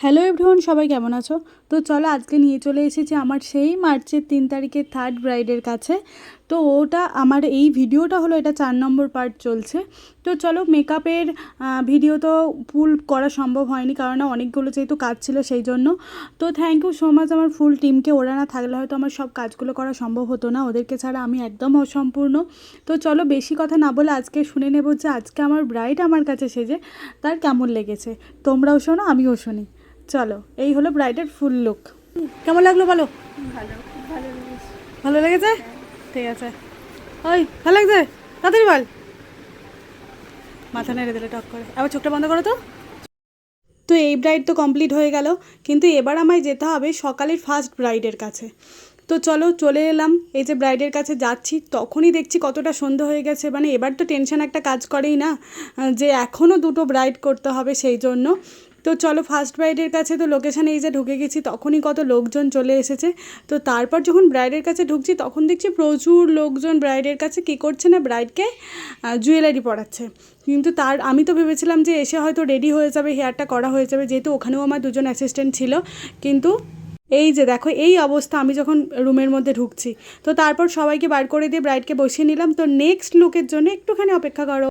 Hello everyone, সবাই কেমন আছো? তো চলো আজকে নিয়ে চলে এসেছি আমার সেই মার্চের 3 তারিখের থার্ড ব্রাইডের কাছে। তো ওটা আমার এই ভিডিওটা হলো, এটা 4 নম্বর পার্ট চলছে। তো চলো, মেকআপের ভিডিও তো ফুল করা সম্ভব হয়নি, কারণ অনেকগুলো যেহেতু কাজ ছিল সেই জন্য। তো থ্যাংক ইউ সো মাচ আমার ফুল টিমকে, ওরা না থাকলে হয়তো আমার সব কাজগুলো করা সম্ভব হতো না, ওদেরকে ছাড়া আমি একদম অসম্পূর্ণ। তো চলো বেশি কথা না বলে আজকে শুনে নেব যে আজকে আমার ব্রাইড আমার কাছে সেজে তার কেমন লেগেছে। তোমরাও শোনো, আমিও শুনি। চলো, এই হলো ব্রাইডের ফুল লুক। কেমন লাগলো বলো? ভালো, খুব ভালো লেগেছে। ভালো লেগেছে? হ্যাঁ। ঠিক আছে। ওই ভালো লাগছে? তাড়াতাড়ি বল। মাথা নেড়ে দিলে টক করে, আবার চোখটা বন্ধ করো তো। তো এই ব্রাইড তো কমপ্লিট হয়ে গেল, কিন্তু এবার আমায় যেতে হবে সকালের ফার্স্ট ব্রাইডের কাছে। তো চলো চলে এলাম, এই যে ব্রাইডের কাছে যাচ্ছি তখনই দেখছি কতটা সন্ধ্যা হয়ে গেছে। মানে এবার তো টেনশন একটা কাজ করেই না, যে এখনও দুটো ব্রাইড করতে হবে সেই জন্য। তো চলো ফার্স্ট ব্রাইডের কাছে তো লোকেশানে এই যে ঢুকে গেছি, তখনই কত লোকজন চলে এসেছে। তো তারপর যখন ব্রাইডের কাছে ঢুকছি তখন দেখছি প্রচুর লোকজন ব্রাইডের কাছে কী করছে না, ব্রাইডকে জুয়েলারি পরাচ্ছে। কিন্তু আমি তো ভেবেছিলাম যে এসে হয়তো রেডি হয়ে যাবে, হেয়ারটা করা হয়ে যাবে, যেহেতু ওখানেও আমার দুজন অ্যাসিস্ট্যান্ট ছিল। কিন্তু এই যে দেখো এই অবস্থা আমি যখন রুমের মধ্যে ঢুকছি। তো তারপর সবাইকে বার করে দিয়ে ব্রাইডকে বসিয়ে নিলাম। তো নেক্সট লুকের জন্য একটুখানি অপেক্ষা করো।